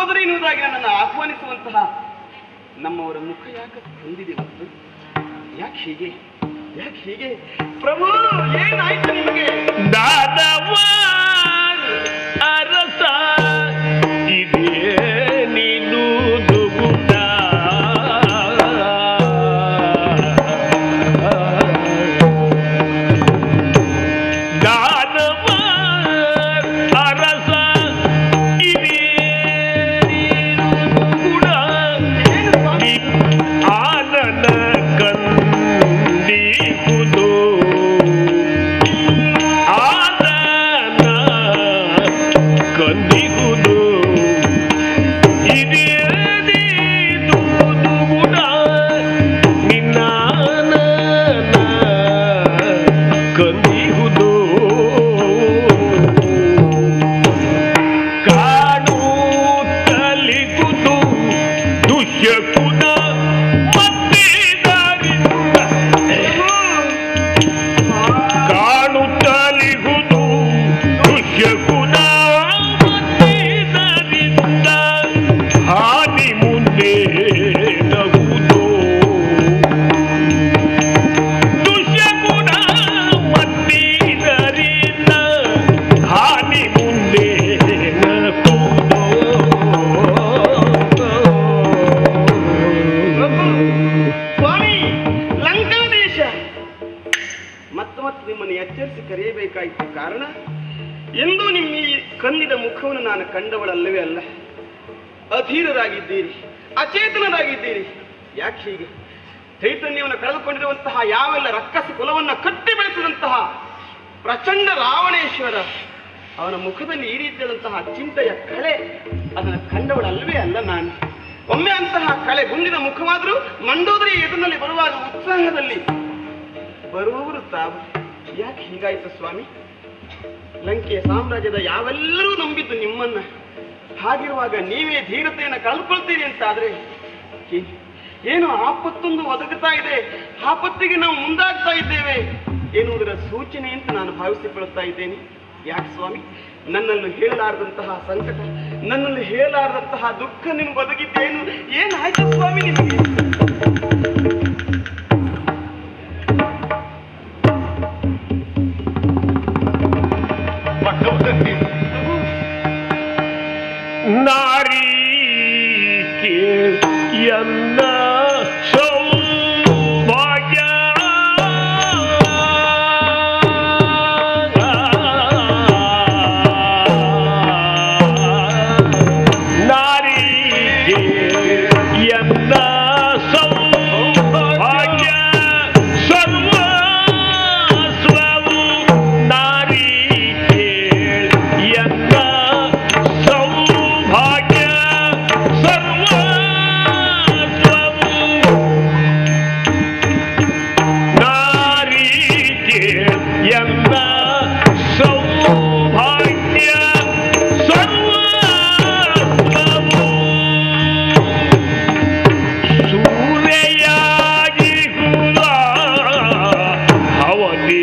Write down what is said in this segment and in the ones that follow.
ಮಂಡೋದರಿ ಎನ್ನುವುದಾಗಿ ನನ್ನನ್ನು ಆಹ್ವಾನಿಸುವಂತಹ ನಮ್ಮವರ ಮುಖ ಯಾಕೆ ಹೊಂದಿದೆ ಮತ್ತು ಯಾಕೆ ಹೀಗೆ ಪ್ರಭು ಏನಾಯ್ತು ನಿಮಗೆ? ದಾನವ ಅರಸ ಇದೇ ನೀನು ದುಗುಡ ದಾನವ ಅರಸ ಇದೇ ನೀನು ದುಗುಡ ಆನನ ಕಂದಿಗುದು ಆನನ ಕಂದಿಗುದು ಇದೇ ನೀನು ದುಗುಡ ನಿನ್ನಾನನ ಕಂದಿಗುದು ಕಾಣುತ್ತಲಿಗುದು ದುಷ್ಯಕುದ ಮತ್ತಿದರಿಂದ ಕಾಣುತ್ತಲಿಗುದು ದುಷ್ಯಕುದ ಮತ್ತಿದರಿಂದ ಹಾನಿ ಮುಂದೆ ನಗುದು ದುಷ್ಯಕುಡ ಮತ್ತಿದರಿಂದ ಹಾನಿ ಮುಂದೆ ನಗುದು ಸ್ವಾಮಿ, ಲಂಕಾದೇಶ ಮತ್ತು ನಿಮ್ಮನ್ನು ಎಚ್ಚರಿಸಿ ಕರೆಯಬೇಕಾಯಿತು. ಕಾರಣ ಎಂದು ನಿಮ್ಮ ಈ ಕಂದಿದ ಮುಖವನ್ನು ನಾನು ಕಂಡವಳಲ್ಲವೇ ಅಲ್ಲ. ಅಧೀರರಾಗಿದ್ದೀರಿ, ಅಚೇತನರಾಗಿದ್ದೀರಿ. ಯಾಕೆ ಹೀಗೆ? ಚೈತನ್ಯವನ್ನು ಕಳೆದುಕೊಂಡಿರುವಂತಹ ಯಾವೆಲ್ಲ ರಕ್ಕಸ ಕುಲವನ್ನು ಕಟ್ಟಿ ಬೆಳೆಸಿದಂತಹ ಪ್ರಚಂಡ ರಾವಣೇಶ್ವರ ಅವನ ಮುಖದಲ್ಲಿ ಈ ರೀತಿಯಾದಂತಹ ಚಿಂತೆಯ ಕಳೆ ಅದನ್ನು ಕಂಡವಳಲ್ಲವೇ ಅಲ್ಲ ನಾನು. ಒಮ್ಮೆ ಅಂತಹ ಕಳೆ ಗುಂದಿದ ಮುಖವಾದರೂ ಮಂಡೋದರಿ ಎದುರಿನಲ್ಲಿ ಬರುವಾಗ ಉತ್ಸಾಹದಲ್ಲಿ ಬರುವವರು ತಾವು. ಯಾಕೆ ಹೀಗಾಯಿತು ಸ್ವಾಮಿ? ಲಂಕೆಯ ಸಾಮ್ರಾಜ್ಯದ ಯಾವೆಲ್ಲರೂ ನಂಬಿದ್ದು ನಿಮ್ಮನ್ನ. ಹಾಗಿರುವಾಗ ನೀವೇ ಧೀರತೆಯನ್ನು ಕಳೆದುಕೊಳ್ತೀರಿ ಅಂತಾದ್ರೆ ಏನು ಆಪತ್ತೊಂದು ಒದಗುತ್ತಾ ಇದೆ, ಆಪತ್ತಿಗೆ ನಾವು ಮುಂದಾಗ್ತಾ ಇದ್ದೇವೆ ಎನ್ನುವುದರ ಸೂಚನೆ ಅಂತ ನಾನು ಭಾವಿಸಿಕೊಳ್ಳುತ್ತಾ ಇದ್ದೇನೆ. ಯಾಕೆ ಸ್ವಾಮಿ? ನನ್ನನ್ನು ಹೇಳಲಾರದಂತಹ ಸಂಕಟ, ನನ್ನಲ್ಲಿ ಹೇಳಲಾರದಂತಹ ದುಃಖ ನಿಮ್ಗೆ ಒದಗಿದ್ದೇನು? ಏನಾಯ್ತು ಸ್ವಾಮಿ ನಿಮಗೆ? ನಾರಿ ಎನ್ನ ಸೌಭಾಗ್ಯ ನಾರಿ ಎನ್ನ ಸೌಭಾಗ್ಯ ಸರ್ವಸ್ವವು ನಾರಿ ಎನ್ನ ಸೌಭಾಗ್ಯ ಸರ್ವಸ್ವವು ನಾರಿ ಎನ್ನ ಸೌಭಾಗ್ಯ ಸರ್ವಸ್ವವು ಸೂರೆಯಾಗಿ ಹುಲ ಅವಧಿ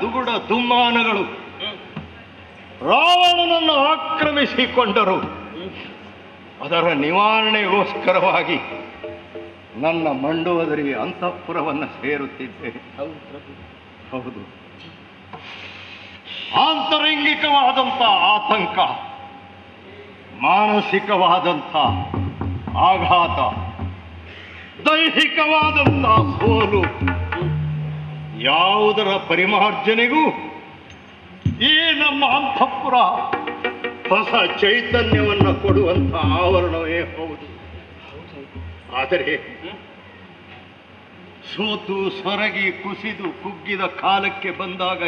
ದುಗುಡ ದುಮ್ಮಾನಗಳು ರಾವಣನನ್ನು ಆಕ್ರಮಿಸಿಕೊಂಡರು. ಅದರ ನಿವಾರಣೆಗೋಸ್ಕರವಾಗಿ ನನ್ನ ಮಂಡೋದರಿ ಅಂತಃಪುರವನ್ನು ಸೇರುತ್ತಿದ್ದೆ. ಹೌದು, ಆಂತರಂಗಿಕವಾದಂಥ ಆತಂಕ, ಮಾನಸಿಕವಾದಂಥ ಆಘಾತ, ದೈಹಿಕವಾದಂಥ ಸೋಲು, ಯಾವುದರ ಪರಿಮಾರ್ಜನೆಗೂ ಈ ನಮ್ಮ ಅಂತಃಪುರ ಹೊಸ ಚೈತನ್ಯವನ್ನು ಕೊಡುವಂಥ ಆವರಣವೇ ಹೌದು. ಆದರೆ ಸೋತು ಸೊರಗಿ ಕುಸಿದು ಕುಗ್ಗಿದ ಕಾಲಕ್ಕೆ ಬಂದಾಗ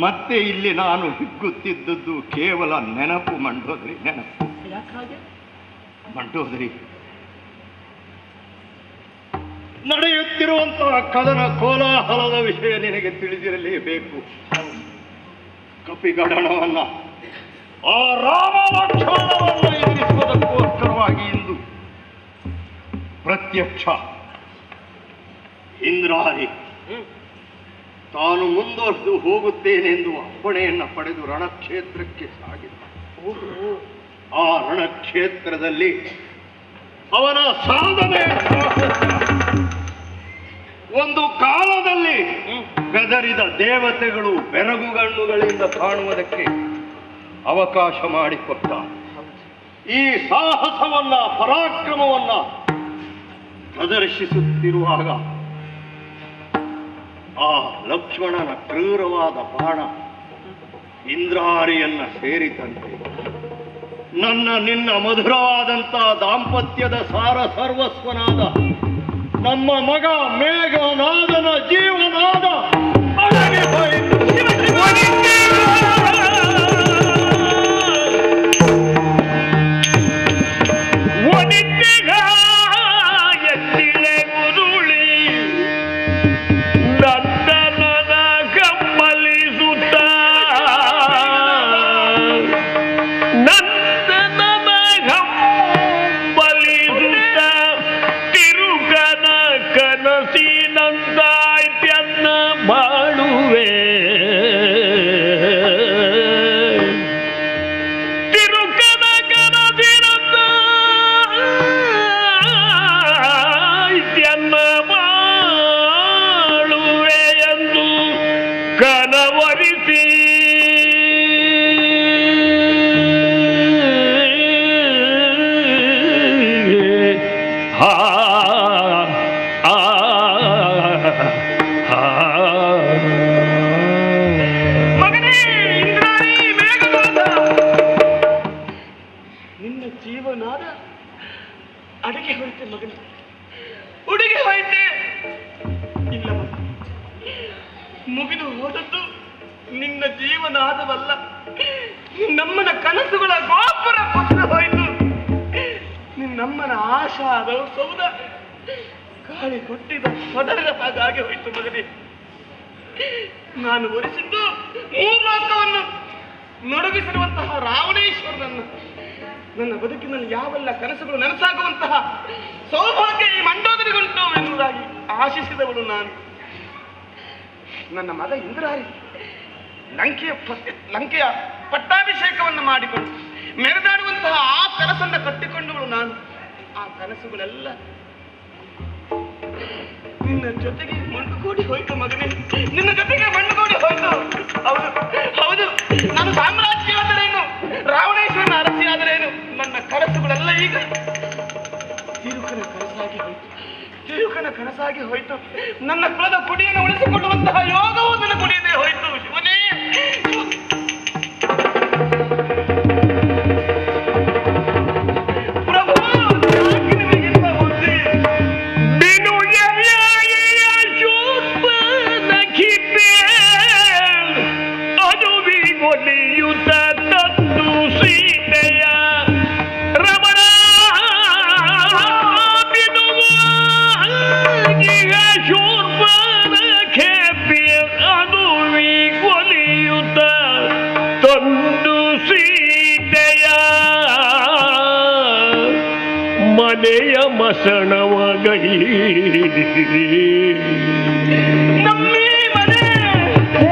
ಮತ್ತೆ ಇಲ್ಲಿ ನಾನು ಹಿಗ್ಗುತ್ತಿದ್ದದ್ದು ಕೇವಲ ನೆನಪು. ಮಂಡೋದರಿ ನೆನಪು. ಮಂಡೋದರಿ, ನಡೆಯುತ್ತಿರುವಂತಹ ಕದನ ಕೋಲಾಹಲದ ವಿಷಯ ನಿನಗೆ ತಿಳಿದಿರಲೇಬೇಕು. ಕಪಿಗಡಣವನ್ನ, ಆ ರಾಮ ಲಕ್ಷ್ಮಣವನ್ನು ಎದುರಿಸುವುದಕ್ಕೋಸ್ಕರವಾಗಿ ಇಂದು ಪ್ರತ್ಯಕ್ಷ ಇಂದ್ರಾರಿ ತಾನು ಮುಂದುವರೆದು ಹೋಗುತ್ತೇನೆಂದು ಅಪ್ಪಣೆಯನ್ನು ಪಡೆದು ರಣಕ್ಷೇತ್ರಕ್ಕೆ ಸಾಗಿದ. ಆ ರಣಕ್ಷೇತ್ರದಲ್ಲಿ ಅವನ ಸಾಧನೆ ಒಂದು ಕಾಲದಲ್ಲಿ ಬೆದರಿದ ದೇವತೆಗಳು ಬೆರಗುಗಣ್ಣುಗಳಿಂದ ಕಾಣುವುದಕ್ಕೆ ಅವಕಾಶ ಮಾಡಿಕೊಟ್ಟ. ಈ ಸಾಹಸವನ್ನ, ಪರಾಕ್ರಮವನ್ನ ಪ್ರದರ್ಶಿಸುತ್ತಿರುವಾಗ ಆ ಲಕ್ಷ್ಮಣನ ಕ್ರೂರವಾದ ಬಾಣ ಇಂದ್ರಾರಿಯನ್ನ ಸೇರಿದಂತೆ ನಿನ್ನ ಮಧುರವಾದಂಥ ದಾಂಪತ್ಯದ ಸಾರ ಸರ್ವಸ್ವನಾದ ನಮ್ಮ ಮಗ ಮೇಘನಾದನ ಜೀವನಾದ ಅಡಗಿ ಹೋಯಿತು. ಮುಗಿದು ಹೋದದ್ದು ನಿನ್ನ ಜೀವನಾದವಲ್ಲ, ನಮ್ಮನ ಕನಸುಗಳ ಗೋಪುರ ಕುಸಿದು ಹೋಯಿತು. ನಿನ್ನಮ್ಮನ ಆಶಾದ ಸೌಧ ಗಾಳಿ ಕೊಟ್ಟಿದ ಸೊದರದ ಹಾಗಾಗಿ ಹೋಯಿತು ಮಗನೇ. ನಾನು ಒರೆಸಿದ್ದು ಮೂರ್ಲೋಕವನ್ನು ನಡುಗಿಸಿರುವಂತಹ ರಾವಣೇಶ್ವರನನ್ನು. ನನ್ನ ಬದುಕಿನಲ್ಲಿ ಯಾವೆಲ್ಲ ಕನಸುಗಳು ನನಸಾಗುವಂತಹ ಸೌಭಾಗ್ಯ ಈ ಮಂಡೋದರಿಗುಂಟು ಎನ್ನುವುದಾಗಿ ಆಶಿಸಿದವಳು ನಾನು. ನನ್ನ ಮಗ ಇಂದ್ರಾರಿ ಲಂಕೆಯ ಪಟ್ಟಾಭಿಷೇಕವನ್ನು ಮಾಡಿಕೊಂಡು ಮೆರೆದಾಡುವಂತಹ ಆ ಕನಸನ್ನು ಕಟ್ಟಿಕೊಂಡವಳು ನಾನು. ಆ ಕನಸುಗಳೆಲ್ಲ ನಿನ್ನ ಜೊತೆಗೆ ಮಣ್ಣುಗೂಡಿ ಹೋಯ್ತು ಮಗನೇ, ನಿನ್ನ ಜೊತೆಗೆ ಮಣ್ಣುಗೂಡಿ ಹೋಯ್ತು. ಹೌದು ಹೌದು, ನಾನು ಸಾಮ್ರಾಜ್ಯ ಆದರೇನು, ರಾವಣೇಶ್ವರನ ಅರಸಿ ಆದರೇನು, ನನ್ನ ಕನಸುಗಳೆಲ್ಲ ಈಗ ತಿರುಕನ ಕನಸಾಗಿ ಹೋಯ್ತು, ತಿರುಕನ ಕನಸಾಗಿ ಹೋಯ್ತು. ನನ್ನ ಕುಲದ ಕುಡಿಯನ್ನು ಉಳಿಸಿಕೊಳ್ಳುವಂತಹ ಯೋಗವು ನನ್ನ ಕುಡಿಯದೆ ಹೋಯ್ತು. ಶಿವನೇ, ಪ್ರಭು, ಯಾಕೆ ನಿಮಗಿಂತ ಬುದ್ಧಿ? ಮನೆಯ ಮಸಣವಗೈ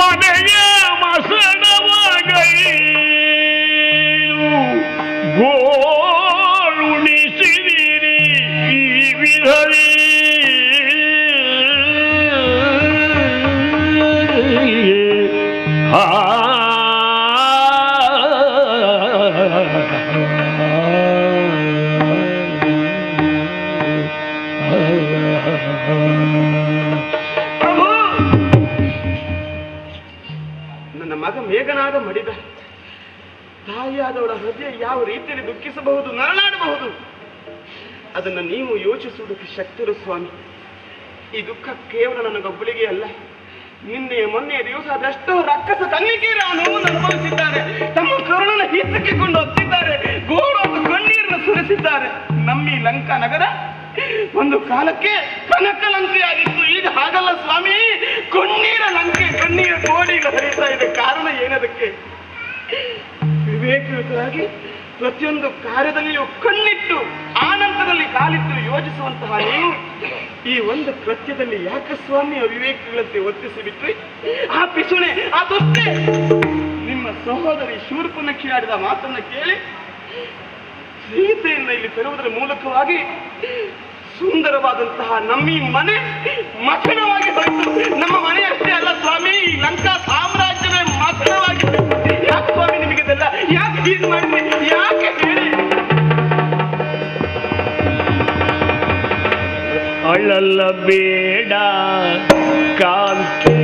ಮನೆಯ ಮಸಣವಗೈ ಗೋಳುಣಿಸಿದಿರಿ ಈ ವಿಧ ಪ್ರಭು, ನನ್ನ ಮಗ ಮೇಘನಾದ ಮಡಿದ ತಾಯಿಯಾದವಳ ಹೃದಯ ಯಾವ ರೀತಿಯಲ್ಲಿ ದುಃಖಿಸಬಹುದು, ನರಳಾಡಬಹುದು, ಅದನ್ನು ನೀವು ಯೋಚಿಸುವುದಕ್ಕೆ ಶಕ್ತಿರು ಸ್ವಾಮಿ. ಈ ದುಃಖ ಕೇವಲ ನನಗೊಬ್ಬಳಿಗೆ ಅಲ್ಲ, ನಿನ್ನೆ ಮೊನ್ನೆ ದಿವಸ ಅದೆಷ್ಟೋ ರಕ್ಕಸ ಕನ್ನಿಕೆಯರನ್ನು ಅನುಭವಿಸಿದ್ದಾರೆ. ತಮ್ಮ ಕರುಣನ ಹಿತ್ತಕ್ಕಿಕೊಂಡು ಹೊತ್ತಿದ್ದಾರೆ, ಗೋಳೋದು ಕಣ್ಣೀರನ್ನು ಸುರಿಸಿದ್ದಾರೆ. ನಮ್ಮಿ ಲಂಕಾ ನಗರ ಒಂದು ಕಾಲಕ್ಕೆ ಕನಕ ಲಂಕೆಯಾಗಿತ್ತು, ಈಗ ಹಾಗಲ್ಲ ಸ್ವಾಮಿ, ಕಣ್ಣೀರ ಲಂಕೆ, ಕಣ್ಣೀರ ಕೋಡಿಗಳು ಹರಿತಾ ಇದೆ. ಕಾರಣ ಏನದಕ್ಕೆ? ವಿವೇಕಯುತರಾಗಿ ಪ್ರತಿಯೊಂದು ಕಾರ್ಯದಲ್ಲಿಯೂ ಕಣ್ಣಿಟ್ಟು ಆನಂತರದಲ್ಲಿ ಕಾಲಿಟ್ಟು ಯೋಚಿಸುವಂತಹ ನೀವು ಈ ಒಂದು ಕೃತ್ಯದಲ್ಲಿ ಯಾಕೆ ಸ್ವಾಮಿ ಅವಿವೇಕಗಳಂತೆ ವರ್ತಿಸಿ ಬಿಟ್ರಿ? ಆ ಪಿಸುಣೆ, ಆ ದುಷ್ಟೆ ನಿಮ್ಮ ಸಹೋದರಿ ಶೂರ್ಪನಖಿ ಆಡಿದ ಮಾತನ್ನು ಕೇಳಿ ಸೀತೆಯನ್ನು ಇಲ್ಲಿ ತರುವುದರ ಮೂಲಕವಾಗಿ ಸುಂದರವಾದಂತಹ ನಮ್ಮ ಈ ಮನೆ ಮಸಣವಾಗಿ ಹೋಯಿತು. ನಮ್ಮ ಮನೆ ಅಷ್ಟೇ ಅಲ್ಲ ಸ್ವಾಮಿ, ಈ ಲಂಕಾ ಸಾಮ್ರಾಜ್ಯವೇ ಮಸಣವಾಗಿ ಹೋಯಿತು. ಯಾಕೆ ಸ್ವಾಮಿ ನಿಮಗೆಲ್ಲ ಯಾಕೆ ಹೀಗೆ ಮಾಡಿದ್ರಿ? ಯಾಕೆ ಹೇಳಿ? ಅಳಲ ಬೇಡ ಕಾಂತೆ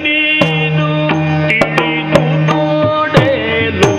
ನೀನು ತಿಳಿದು ನೋಡೇನು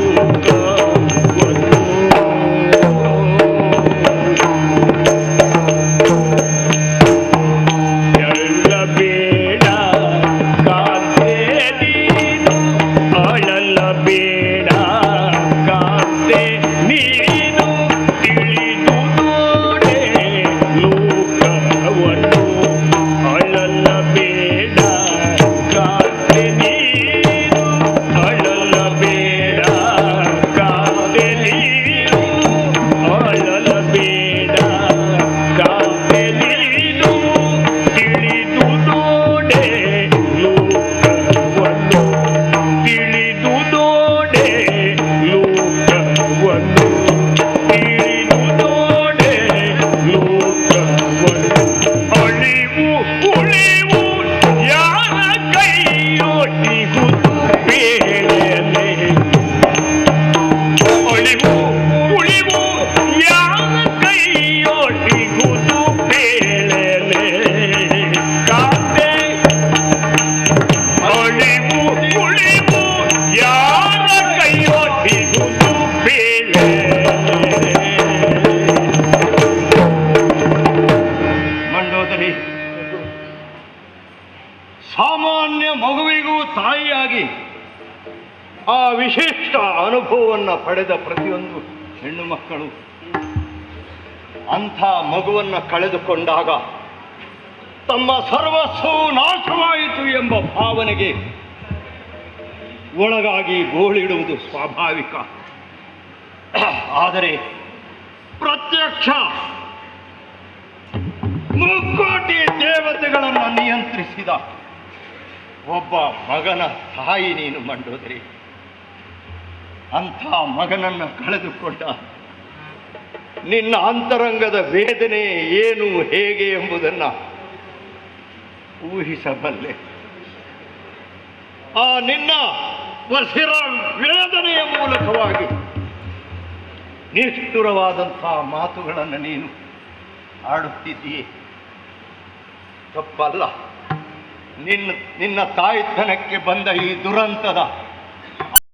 ಸಾಮಾನ್ಯ ಮಗುವಿಗೂ ತಾಯಿಯಾಗಿ ಆ ವಿಶಿಷ್ಟ ಅನುಭವವನ್ನು ಪಡೆದ ಪ್ರತಿಯೊಂದು ಹೆಣ್ಣು ಮಕ್ಕಳು ಅಂಥ ಮಗುವನ್ನು ಕಳೆದುಕೊಂಡಾಗ ತಮ್ಮ ಸರ್ವಸ್ವವು ನಾಶವಾಯಿತು ಎಂಬ ಭಾವನೆಗೆ ಒಳಗಾಗಿ ಗೋಳಿಡುವುದು ಸ್ವಾಭಾವಿಕ. ಆದರೆ ಪ್ರತ್ಯಕ್ಷ ಮುಕ್ಕೋಟಿ ದೇವತೆಗಳನ್ನು ನಿಯಂತ್ರಿಸಿದ ಒಬ್ಬ ಮಗನ ತಾಯಿ ನೀನು ಮಂಡೋದರಿ. ಅಂಥ ಮಗನನ್ನು ಕಳೆದುಕೊಂಡ ನಿನ್ನ ಅಂತರಂಗದ ವೇದನೆ ಏನು ಹೇಗೆ ಎಂಬುದನ್ನು ಊಹಿಸಬಲ್ಲೆ. ಆ ನಿನ್ನ ವಸಿರ ವೇದನೆಯ ಮೂಲಕವಾಗಿ ನಿಷ್ಠುರವಾದಂಥ ಮಾತುಗಳನ್ನು ನೀನು ಆಡುತ್ತಿದ್ದೀಯೆ. ತಪ್ಪಲ್ಲ. ನಿನ್ನ ತಾಯ್ತನಕ್ಕೆ ಬಂದ ಈ ದುರಂತದ